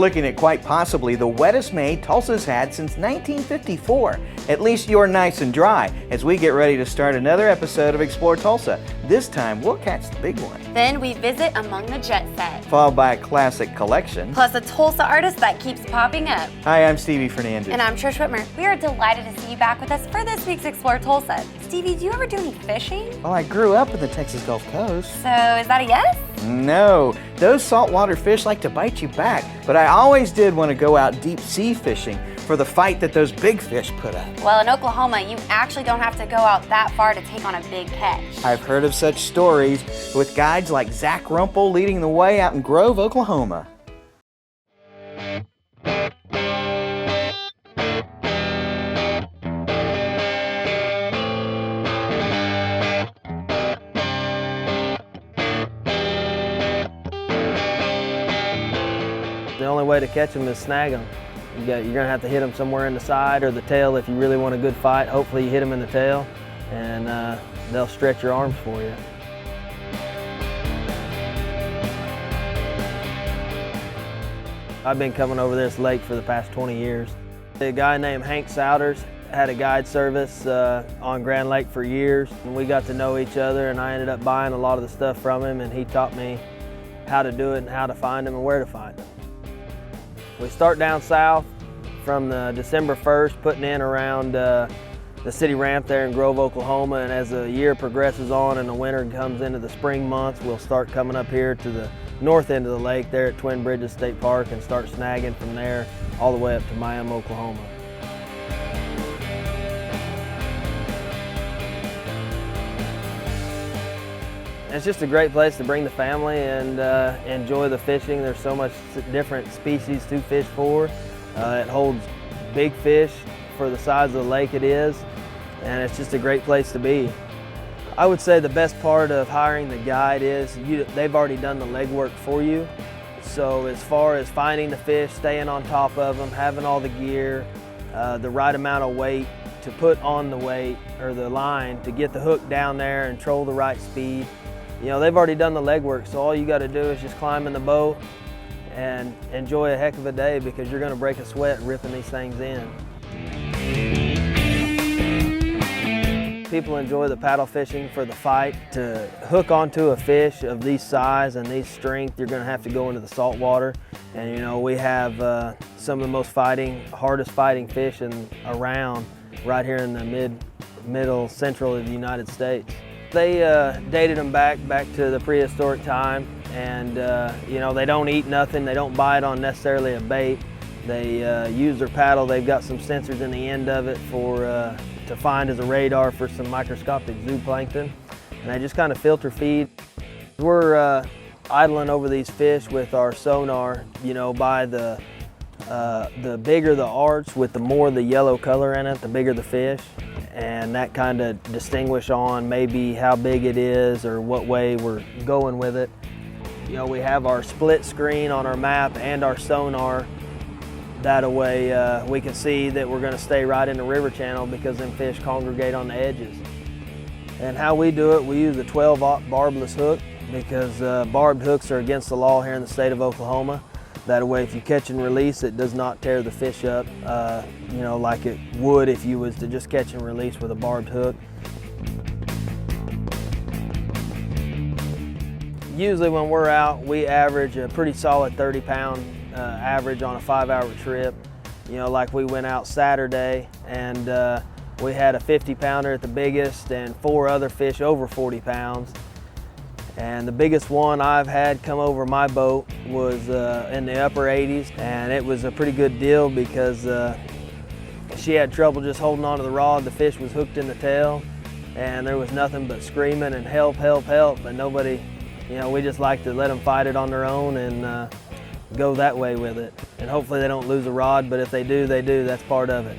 looking at quite possibly the wettest May Tulsa's had since 1954. At least you're nice and dry as we get ready to start another episode of Explore Tulsa. This time we'll catch the big one. Then we visit among the jet set, followed by a classic collection, plus a Tulsa artist that keeps popping up. Hi, I'm Stevie Fernandez. And I'm Trish Whitmer. We are delighted to see you back with us for this week's Explore Tulsa. Stevie, do you ever do any fishing? Well, I grew up in the Texas Gulf Coast. So, is that a yes? No, those saltwater fish like to bite you back, but I always did want to go out deep sea fishing for the fight that those big fish put up. Well, in Oklahoma, you actually don't have to go out that far to take on a big catch. I've heard of such stories with guides like Zack leading the way out in Grove, Oklahoma. The only way to catch them is snag them. You're going to have to hit them somewhere in the side or the tail if you really want a good fight. Hopefully you hit them in the tail and they'll stretch your arms for you. I've been coming over this lake for the past 20 years. A guy named Hank Souders had a guide service on Grand Lake for years, and we got to know each other, and I ended up buying a lot of the stuff from him, and he taught me how to do it and how to find them and where to find them. We start down south from the December 1st, putting in around the city ramp there in Grove, Oklahoma, and as the year progresses on and the winter comes into the spring months, we'll start coming up here to the north end of the lake there at Twin Bridges State Park and start snagging from there all the way up to Miami, Oklahoma. It's just a great place to bring the family and enjoy the fishing. There's so much different species to fish for. It holds big fish for the size of the lake it is, and it's just a great place to be. I would say the best part of hiring the guide is they've already done the legwork for you. So as far as finding the fish, staying on top of them, having all the gear, the right amount of weight to put on the weight or the line to get the hook down there and troll the right speed. You know, they've already done the legwork, so all you got to do is just climb in the boat and enjoy a heck of a day because you're going to break a sweat ripping these things in. People enjoy the paddle fishing for the fight. To hook onto a fish of these size and these strength, you're going to have to go into the salt water. And you know, we have some of the most hardest fighting fish around right here in the middle central of the United States. They dated them back to the prehistoric time, and you know, they don't eat nothing. They don't bite on necessarily a bait. They use their paddle. They've got some sensors in the end of it to find as a radar for some microscopic zooplankton, and they just kind of filter feed. We're idling over these fish with our sonar. You know, by the bigger the arch with the more the yellow color in it, the bigger the fish. And that kind of distinguish on maybe how big it is or what way we're going with it. You know, we have our split screen on our map and our sonar. That way we can see that we're going to stay right in the river channel because them fish congregate on the edges. And how we do it, we use a 12-aught barbless hook because barbed hooks are against the law here in the state of Oklahoma. That way, if you catch and release, it does not tear the fish up, you know, like it would if you was to just catch and release with a barbed hook. Usually when we're out, we average a pretty solid 30-pound average on a 5-hour trip. You know, like we went out Saturday and we had a 50-pounder at the biggest and 4 other fish over 40 pounds. And the biggest one I've had come over my boat was in the upper 80s, and it was a pretty good deal because she had trouble just holding onto the rod. The fish was hooked in the tail, and there was nothing but screaming and help, help, help, but nobody, you know, we just like to let them fight it on their own and go that way with it. And hopefully they don't lose a rod, but if they do, they do. That's part of it.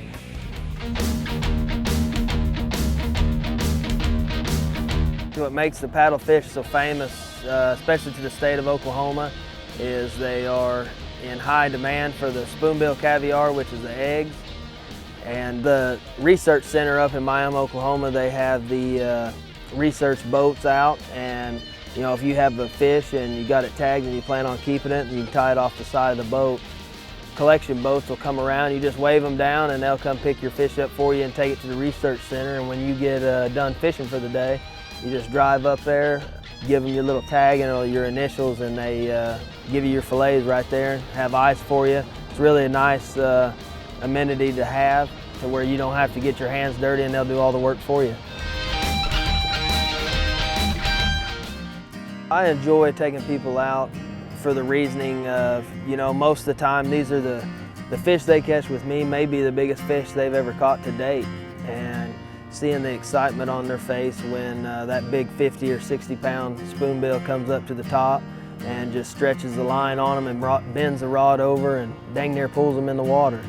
What makes the paddlefish so famous, especially to the state of Oklahoma, is they are in high demand for the spoonbill caviar, which is the eggs. And the research center up in Miami, Oklahoma, they have the research boats out, and you know, if you have a fish and you got it tagged and you plan on keeping it, and you can tie it off the side of the boat, collection boats will come around. You just wave them down and they'll come pick your fish up for you and take it to the research center. And when you get done fishing for the day, you just drive up there, give them your little tag and your initials, and they give you your fillets right there, have ice for you. It's really a nice amenity to have, to where you don't have to get your hands dirty and they'll do all the work for you. I enjoy taking people out for the reasoning of, most of the time these are the fish they catch with me may be the biggest fish they've ever caught to date. And seeing the excitement on their face when that big 50 or 60 pound spoonbill comes up to the top and just stretches the line on them and bends the rod over and dang near pulls them in the water.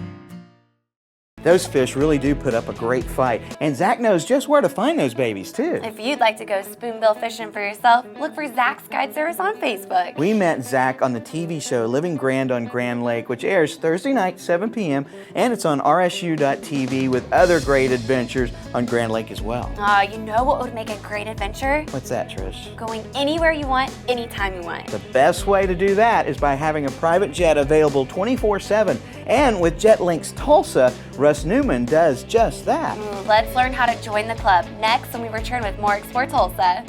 Those fish really do put up a great fight, and Zack knows just where to find those babies too. If you'd like to go spoonbill fishing for yourself, look for Zack's Guide Service on Facebook. We met Zack on the TV show Living Grand on Grand Lake, which airs Thursday night, 7 p.m., and it's on rsu.tv with other great adventures on Grand Lake as well. You know what would make a great adventure? What's that, Trish? Going anywhere you want, anytime you want. The best way to do that is by having a private jet available 24/7, and with Jet Linx Tulsa, Russ Newman does just that. Let's learn how to join the club next when we return with more Explore Tulsa.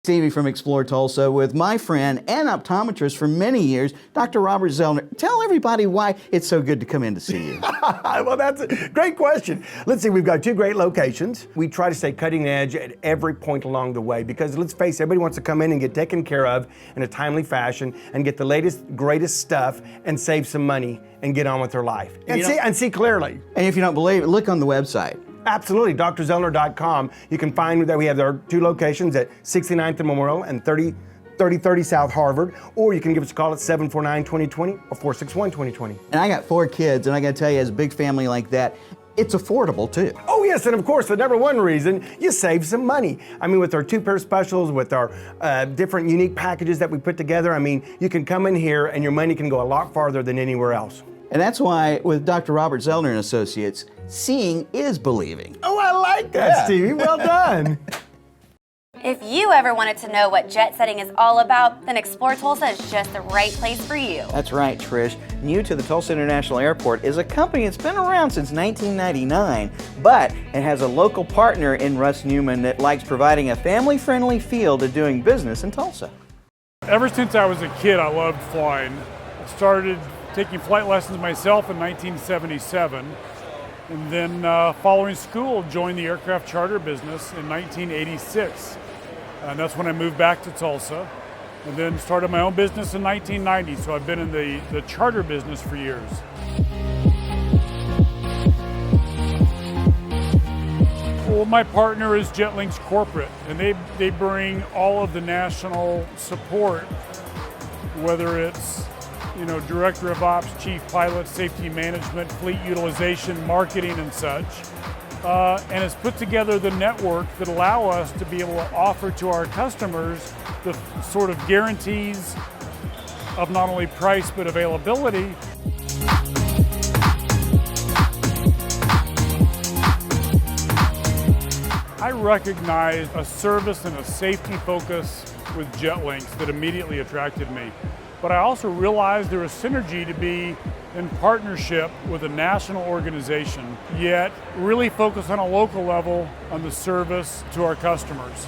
Stevie from Explore Tulsa with my friend and optometrist for many years, Dr. Robert Zellner. Tell everybody why it's so good to come in to see you. Well, that's a great question. Let's see, we've got two great locations. We try to stay cutting edge at every point along the way because, let's face it, everybody wants to come in and get taken care of in a timely fashion and get the latest, greatest stuff and save some money and get on with their life and see clearly. And if you don't believe it, look on the website. Absolutely, drzellner.com. You can find that we have our two locations at 69th and Memorial and 3030 South Harvard, or you can give us a call at 749-2020 or 461-2020. And I got 4 kids, and I gotta tell you, as a big family like that, it's affordable too. Oh yes, and of course, the number one reason, you save some money. I mean, with our 2-pair specials, with our different unique packages that we put together, I mean, you can come in here and your money can go a lot farther than anywhere else. And that's why with Dr. Robert Zellner and Associates, seeing is believing. Oh, I like that, Stevie. Well done. If you ever wanted to know what jet setting is all about, then Explore Tulsa is just the right place for you. That's right, Trish. New to the Tulsa International Airport is a company that's been around since 1999, but it has a local partner in Russ Newman that likes providing a family-friendly feel to doing business in Tulsa. Ever since I was a kid, I loved flying. I started taking flight lessons myself in 1977, and then following school, joined the aircraft charter business in 1986. And that's when I moved back to Tulsa, and then started my own business in 1990, so I've been in the charter business for years. Well, my partner is Jet Linx Corporate, and they bring all of the national support, whether it's Director of Ops, Chief Pilot, Safety Management, Fleet Utilization, Marketing, and such. And has put together the network that allow us to be able to offer to our customers the sort of guarantees of not only price but availability. I recognized a service and a safety focus with Jet Linx that immediately attracted me. But I also realized there was synergy to be in partnership with a national organization, yet really focus on a local level on the service to our customers.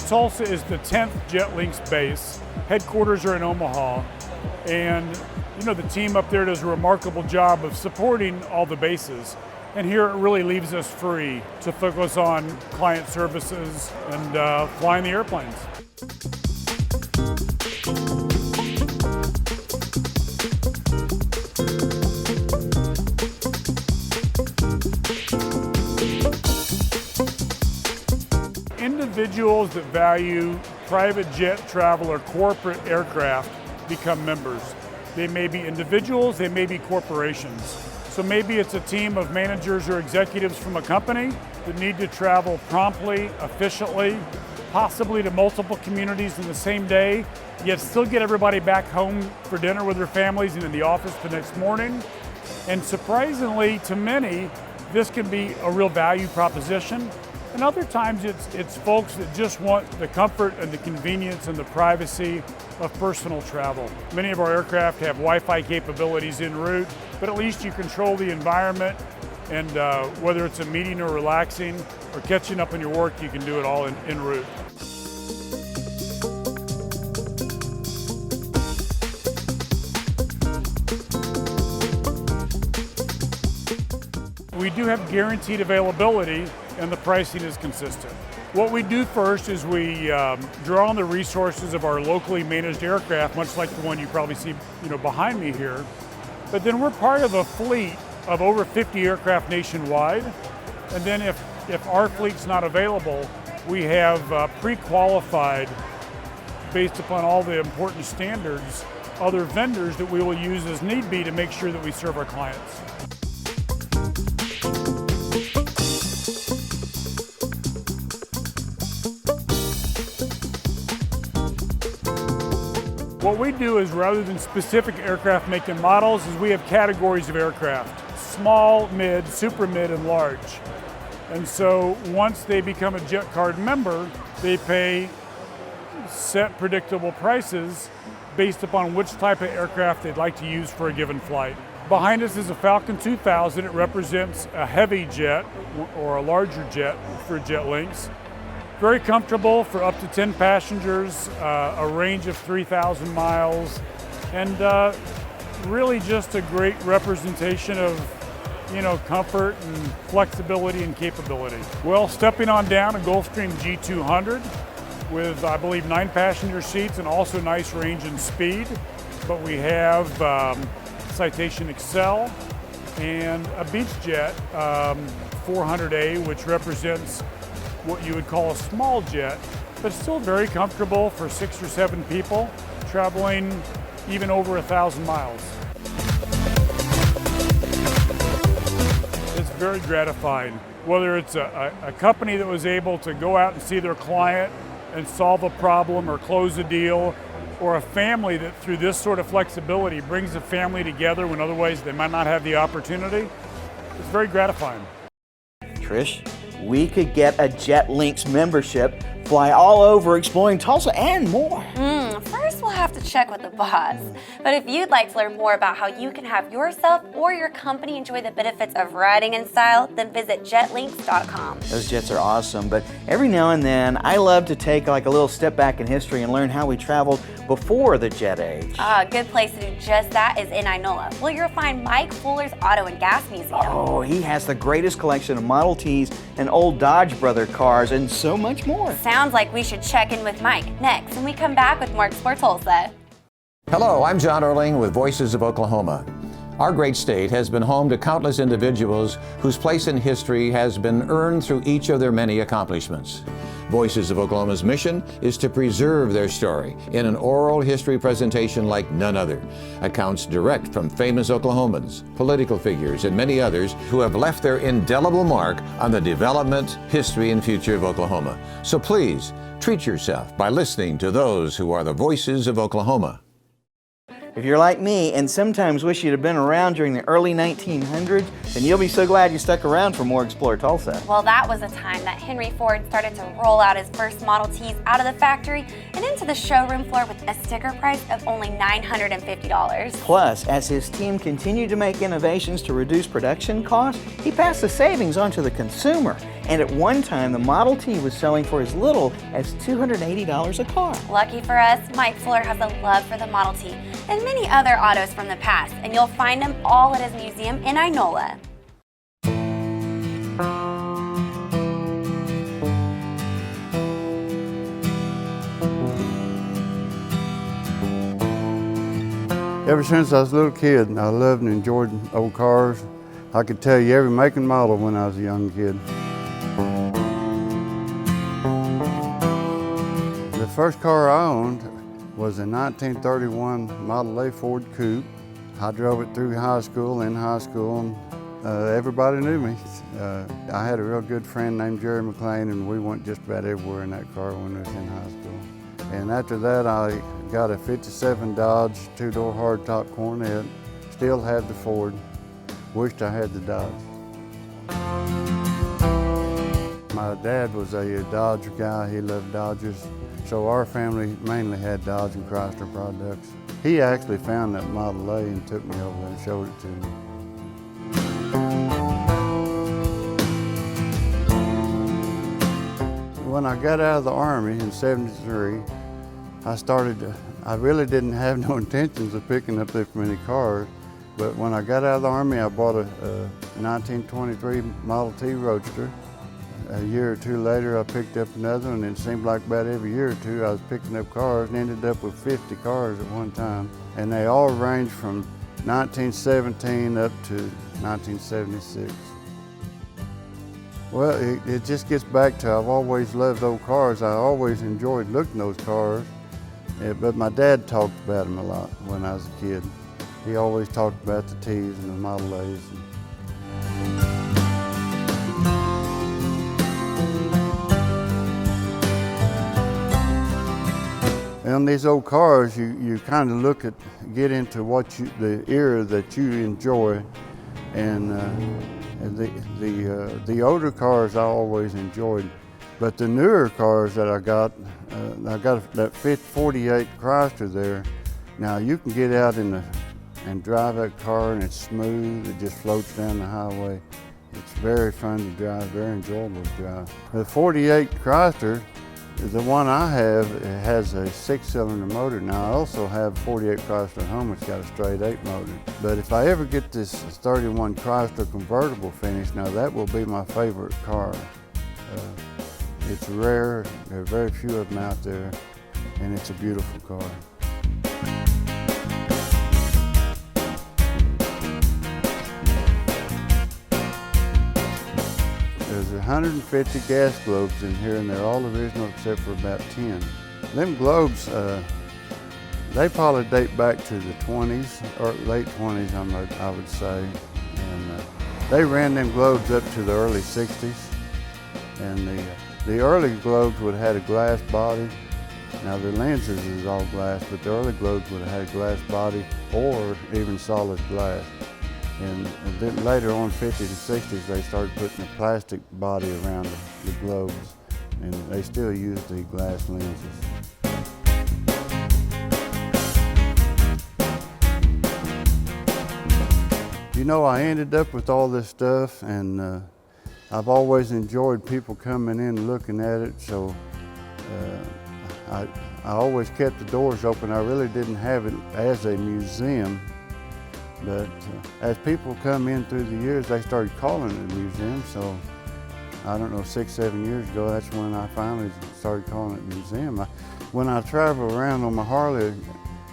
Tulsa is the 10th Jet Linx base. Headquarters are in Omaha, and the team up there does a remarkable job of supporting all the bases. And here it really leaves us free to focus on client services and flying the airplanes. Individuals that value private jet travel or corporate aircraft become members. They may be individuals, they may be corporations. So maybe it's a team of managers or executives from a company that need to travel promptly, efficiently, possibly to multiple communities in the same day, yet still get everybody back home for dinner with their families and in the office the next morning. And surprisingly to many, this can be a real value proposition. And other times it's folks that just want the comfort and the convenience and the privacy of personal travel. Many of our aircraft have Wi-Fi capabilities en route, but at least you control the environment, and whether it's a meeting or relaxing or catching up on your work, you can do it all en route. We do have guaranteed availability, and the pricing is consistent. What we do first is we draw on the resources of our locally managed aircraft, much like the one you probably see behind me here. But then we're part of a fleet of over 50 aircraft nationwide. And then if our fleet's not available, we have pre-qualified, based upon all the important standards, other vendors that we will use as need be to make sure that we serve our clients. What we do is, rather than specific aircraft make and models, is we have categories of aircraft: small, mid, super mid, and large. And so once they become a Jet Card member, they pay set predictable prices based upon which type of aircraft they'd like to use for a given flight. Behind us is a Falcon 2000. It represents a heavy jet or a larger jet for Jet Linx. Very comfortable for up to 10 passengers, a range of 3,000 miles, and really just a great representation of comfort and flexibility and capability. Well, stepping on down, a Gulfstream G200 with, I believe, 9 passenger seats and also nice range and speed. But we have Citation Excel and a Beechjet 400A, which represents what you would call a small jet, but still very comfortable for 6 or 7 people traveling even over 1,000 miles. It's very gratifying, whether it's a company that was able to go out and see their client and solve a problem or close a deal, or a family that through this sort of flexibility brings a family together when otherwise they might not have the opportunity. It's very gratifying. Trish, we could get a Jet Linx membership, fly all over exploring Tulsa and more. First, we'll have to check with the boss. But if you'd like to learn more about how you can have yourself or your company enjoy the benefits of riding in style, then visit jetlinx.com. Those jets are awesome, but every now and then I love to take like a little step back in history and learn how we traveled before the jet age. A good place to do just that is in Inola, where you'll find Mike Fuller's Auto and Gas Museum. Oh, he has the greatest collection of Model Ts and old Dodge Brother cars and so much more. Sounds like we should check in with Mike next when we come back with more Explore Tulsa. Hello, I'm John Erling with Voices of Oklahoma. Our great state has been home to countless individuals whose place in history has been earned through each of their many accomplishments. Voices of Oklahoma's mission is to preserve their story in an oral history presentation like none other. Accounts direct from famous Oklahomans, political figures, and many others who have left their indelible mark on the development, history, and future of Oklahoma. So please, treat yourself by listening to those who are the voices of Oklahoma. If you're like me and sometimes wish you'd have been around during the early 1900s, then you'll be so glad you stuck around for more Explore Tulsa. Well, that was a time that Henry Ford started to roll out his first Model Ts out of the factory and into the showroom floor with a sticker price of only $950. Plus, as his team continued to make innovations to reduce production costs, he passed the savings on to the consumer. And at one time, the Model T was selling for as little as $280 a car. Lucky for us, Mike Fuller has a love for the Model T and many other autos from the past, and you'll find them all at his museum in Inola. Ever since I was a little kid, I loved and enjoyed old cars. I could tell you every make and model when I was a young kid. The first car I owned was a 1931 Model A Ford Coupe. I drove it through high school, and everybody knew me. I had a real good friend named Jerry McLean, and we went just about everywhere in that car when I was in high school. And after that, I got a 57 Dodge, two-door hardtop Cornet. Still had the Ford. Wished I had the Dodge. My dad was a Dodge guy. He loved Dodges. So our family mainly had Dodge and Chrysler products. He actually found that Model A and took me over and showed it to me. When I got out of the Army in '73, I really didn't have no intentions of picking up this many cars, but when I got out of the Army, I bought a 1923 Model T Roadster. A year or two later, I picked up another one, and it seemed like about every year or two I was picking up cars and ended up with 50 cars at one time. And they all ranged from 1917 up to 1976. Well, it just gets back to I've always loved old cars. I always enjoyed looking at those cars, but my dad talked about them a lot when I was a kid. He always talked about the T's and the Model A's. On these old cars, you kind of get into the era that you enjoy, and the older cars I always enjoyed, but the newer cars that I got that 48 Chrysler there. Now you can get out and drive that car, and it's smooth. It just floats down the highway. It's very fun to drive, very enjoyable to drive. The 48 Chrysler, the one I have, it has a 6-cylinder motor. Now I also have 48 Chrysler at home, it's got a straight 8 motor. But if I ever get this 31 Chrysler convertible finished, now that will be my favorite car. It's rare, there are very few of them out there, and it's a beautiful car. There's 150 gas globes in here, and they're all original except for about 10. Them globes, they probably date back to the 20s, or late 20s, I would say. And they ran them globes up to the early 60s. And the early globes would have had a glass body. Now the lenses is all glass, but the early globes would have had a glass body or even solid glass. And then later on, 50s and 60s, they started putting a plastic body around the globes, and they still use the glass lenses. You know, I ended up with all this stuff, and I've always enjoyed people coming in and looking at it, so I always kept the doors open. I really didn't have it as a museum. But as people come in through the years, they started calling it a museum. So I don't know, 6-7 years ago, that's when I finally started calling it a museum. When I travel around on my Harley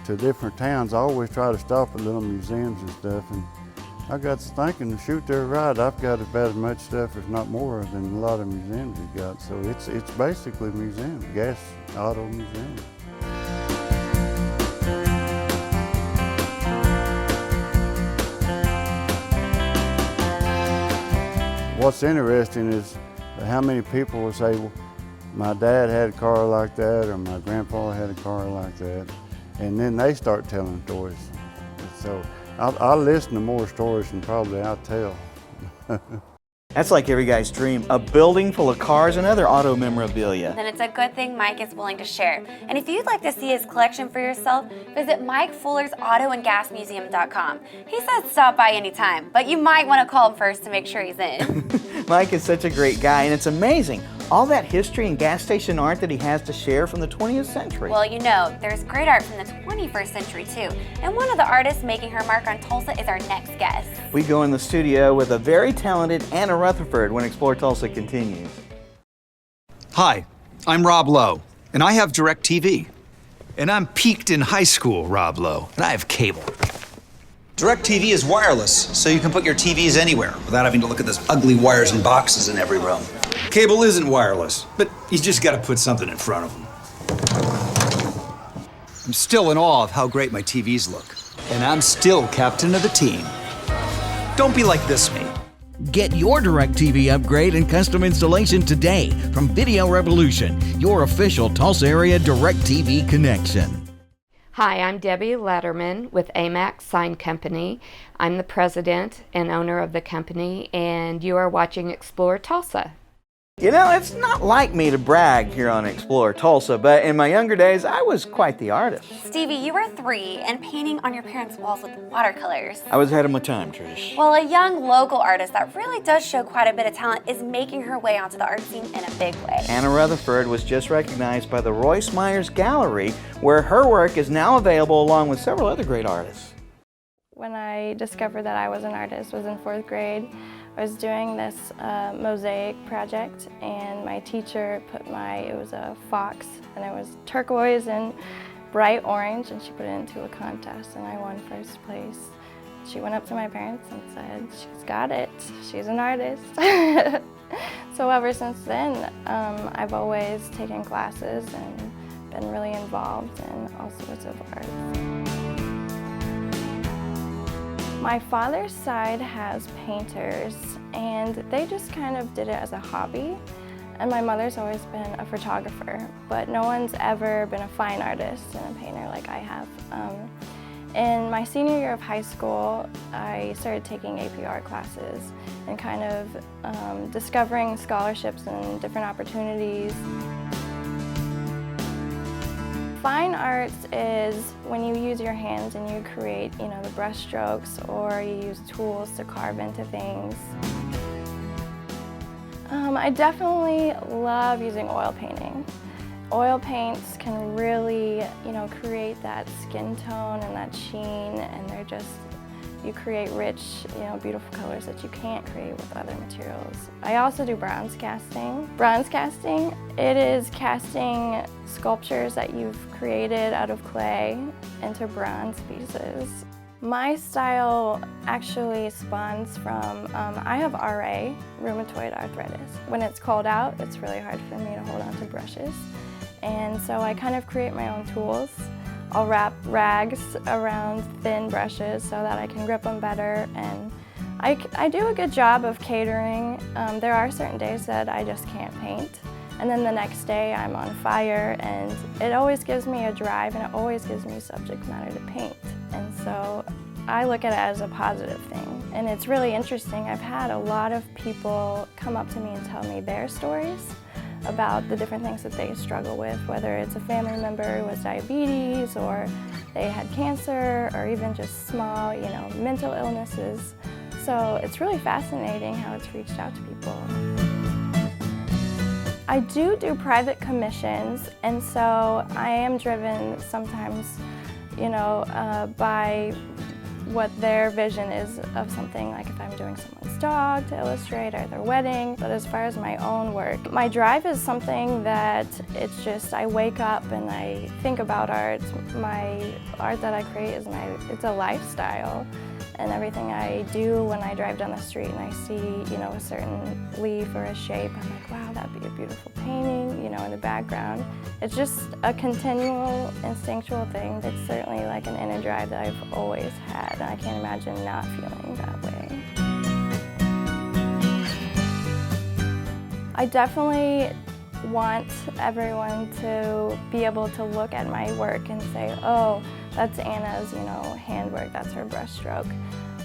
to different towns, I always try to stop at little museums and stuff. And I got to thinking, shoot, they're right. I've got about as much stuff, if not more, than a lot of museums have got. So it's basically a museum, gas auto museum. What's interesting is how many people will say, well, my dad had a car like that, or my grandpa had a car like that, and then they start telling stories. So I'll listen to more stories than probably I'll tell. That's like every guy's dream, a building full of cars and other auto memorabilia. Then it's a good thing Mike is willing to share. And if you'd like to see his collection for yourself, visit Mike Fuller's AutoandGasMuseum.com. He says stop by anytime, but you might want to call him first to make sure he's in. Mike is such a great guy, and it's amazing, all that history and gas station art that he has to share from the 20th century. Well, you know, there's great art from the 21st century too. And one of the artists making her mark on Tulsa is our next guest. We go in the studio with a very talented Anna Rutherford when Explore Tulsa continues. Hi, I'm Rob Lowe, and I have DirecTV. And I'm peaked in high school, Rob Lowe, and I have cable. DirecTV is wireless, so you can put your TVs anywhere without having to look at those ugly wires and boxes in every room. Cable isn't wireless, but you just gotta put something in front of them. I'm still in awe of how great my TVs look, and I'm still captain of the team. Don't be like this me. Get your DirecTV upgrade and custom installation today from Video Revolution, your official Tulsa area DirecTV connection. Hi, I'm Debbie Letterman with AMAX Sign Company. I'm the president and owner of the company, and you are watching Explore Tulsa. You know, it's not like me to brag here on Explore Tulsa, but in my younger days, I was quite the artist. Stevie, you were 3 and painting on your parents' walls with watercolors. I was ahead of my time, Trish. Well, a young local artist that really does show quite a bit of talent is making her way onto the art scene in a big way. Anna Rutherford was just recognized by the Royce Myers Gallery, where her work is now available along with several other great artists. When I discovered that I was an artist was in 4th grade. I was doing this mosaic project, and my teacher put it was a fox, and it was turquoise and bright orange, and she put it into a contest, and I won 1st place. She went up to my parents and said, she's got it, she's an artist. So ever since then, I've always taken classes and been really involved in all sorts of arts. My father's side has painters, and they just kind of did it as a hobby. And my mother's always been a photographer, but no one's ever been a fine artist and a painter like I have. In my senior year of high school, I started taking AP art classes and kind of discovering scholarships and different opportunities. Fine arts is when you use your hands and you create, the brush strokes, or you use tools to carve into things. I definitely love using oil painting. Oil paints can really, create that skin tone and that sheen, and you create rich, beautiful colors that you can't create with other materials. I also do bronze casting. Bronze casting, it is casting sculptures that you've created out of clay into bronze pieces. My style actually spawns from, I have RA, rheumatoid arthritis. When it's cold out, it's really hard for me to hold on to brushes. And so I kind of create my own tools. I'll wrap rags around thin brushes so that I can grip them better, and I do a good job of catering. There are certain days that I just can't paint, and then the next day I'm on fire, and it always gives me a drive, and it always gives me subject matter to paint. And so I look at it as a positive thing, and it's really interesting. I've had a lot of people come up to me and tell me their stories about the different things that they struggle with, whether it's a family member who has diabetes, or they had cancer, or even just small, mental illnesses. So it's really fascinating how it's reached out to people. I do private commissions, and so I am driven sometimes, by what their vision is of something, like if I'm doing someone's dog to illustrate or their wedding. But as far as my own work, my drive is something that it's just, I wake up and I think about art. My art that I create it's a lifestyle. And everything I do when I drive down the street and I see, a certain leaf or a shape, I'm like, wow, that'd be a beautiful painting, in the background. It's just a continual, instinctual thing. It's certainly like an inner drive that I've always had, and I can't imagine not feeling that way. I definitely want everyone to be able to look at my work and say, oh, that's Anna's, handwork, that's her brush stroke.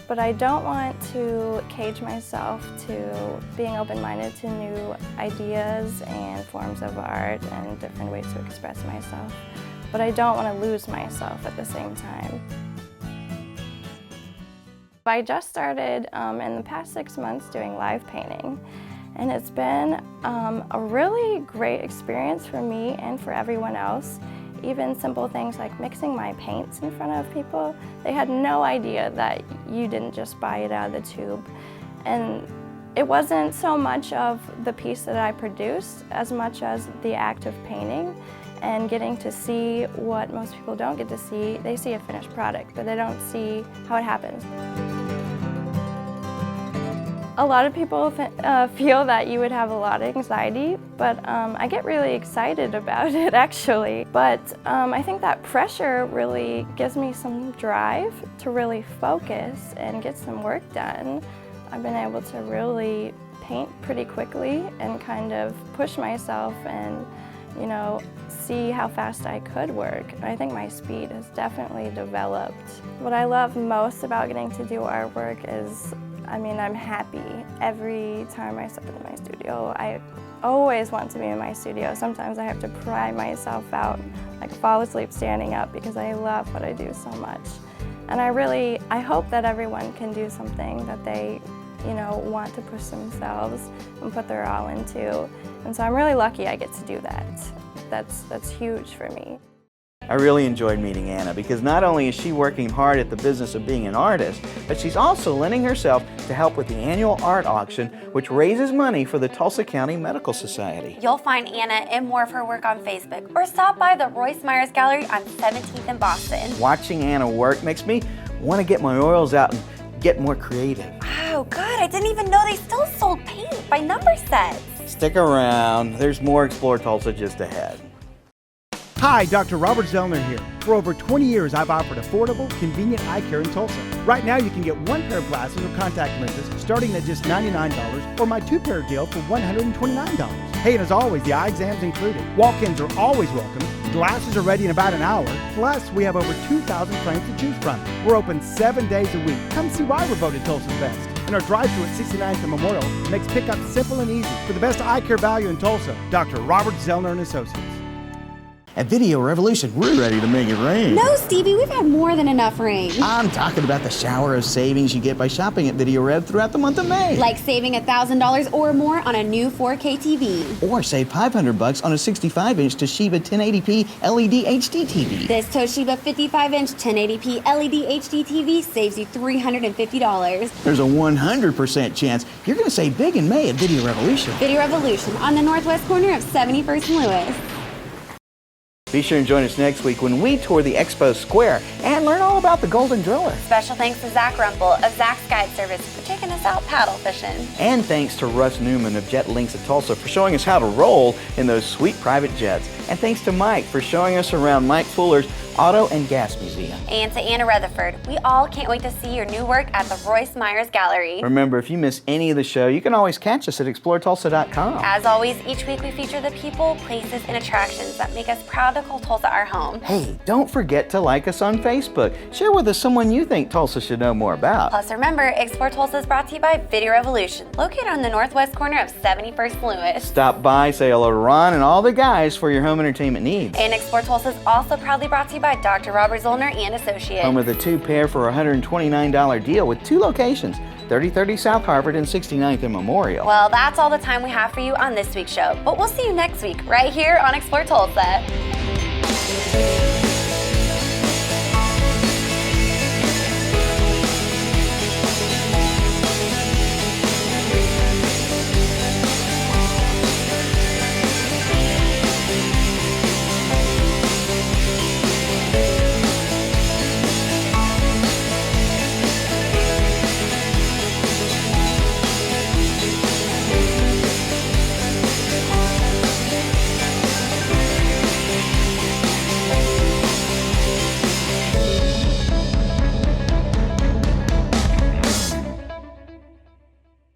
But I don't want to cage myself to being open-minded to new ideas and forms of art and different ways to express myself. But I don't want to lose myself at the same time. I just started in the past 6 months doing live painting. And it's been a really great experience for me and for everyone else. Even simple things like mixing my paints in front of people, they had no idea that you didn't just buy it out of the tube. And it wasn't so much of the piece that I produced as much as the act of painting and getting to see what most people don't get to see. They see a finished product, but they don't see how it happens. A lot of people feel that you would have a lot of anxiety, but I get really excited about it actually. But I think that pressure really gives me some drive to really focus and get some work done. I've been able to really paint pretty quickly and kind of push myself and, see how fast I could work. And I think my speed has definitely developed. What I love most about getting to do artwork is I'm happy every time I step into my studio. always want to be in my studio. Sometimes I have to pry myself out, like fall asleep standing up because I love what I do so much. And I hope that everyone can do something that they, want to push themselves and put their all into. And so I'm really lucky I get to do that. That's huge for me. I really enjoyed meeting Anna because not only is she working hard at the business of being an artist, but she's also lending herself to help with the annual art auction, which raises money for the Tulsa County Medical Society. You'll find Anna and more of her work on Facebook, or stop by the Royce Myers Gallery on 17th in Boston. Watching Anna work makes me want to get my oils out and get more creative. Oh, good. I didn't even know they still sold paint by number sets. Stick around. There's more Explore Tulsa just ahead. Hi, Dr. Robert Zellner here. For over 20 years, I've offered affordable, convenient eye care in Tulsa. Right now, you can get one pair of glasses or contact lenses starting at just $99, or my two-pair deal for $129. Hey, and as always, the eye exam's included. Walk-ins are always welcome. Glasses are ready in about an hour. Plus, we have over 2,000 frames to choose from. We're open 7 days a week. Come see why we're voted Tulsa's best. And our drive-thru at 69th and Memorial makes pickup simple and easy. For the best eye care value in Tulsa, Dr. Robert Zellner and Associates. At Video Revolution, we're ready to make it rain. No, Stevie, we've had more than enough rain. I'm talking about the shower of savings you get by shopping at Video Rev throughout the month of May. Like saving $1,000 or more on a new 4K TV. Or save $500 on a 65-inch Toshiba 1080p LED HD TV. This Toshiba 55-inch 1080p LED HD TV saves you $350. There's a 100% chance you're going to save big in May at Video Revolution. Video Revolution on the northwest corner of 71st and Lewis. Be sure and join us next week when we tour the Expo Square and learn all about the Golden Driller. Special thanks to Zack of Zack's Guide Service for taking us out paddle fishing. And thanks to Russ Newman of Jet Linx of Tulsa for showing us how to roll in those sweet private jets. And thanks to Mike for showing us around Mike Fuller's Auto and Gas Museum. And to Anna Rutherford, we all can't wait to see your new work at the Royce Myers Gallery. Remember, if you miss any of the show, you can always catch us at exploretulsa.com. As always, each week we feature the people, places, and attractions that make us proud to call Tulsa our home. Hey, don't forget to like us on Facebook. Share with us someone you think Tulsa should know more about. Plus remember, Explore Tulsa is brought to you by Video Revolution, located on the northwest corner of 71st and Lewis. Stop by, say hello to Ron and all the guys for your home entertainment needs. And Explore Tulsa is also proudly brought to you by Dr. Robert Zollner and Associates. Home of the two-pair for a $129 deal with 2 locations, 3030 South Harvard and 69th and Memorial. Well, that's all the time we have for you on this week's show, but we'll see you next week right here on Explore Tulsa.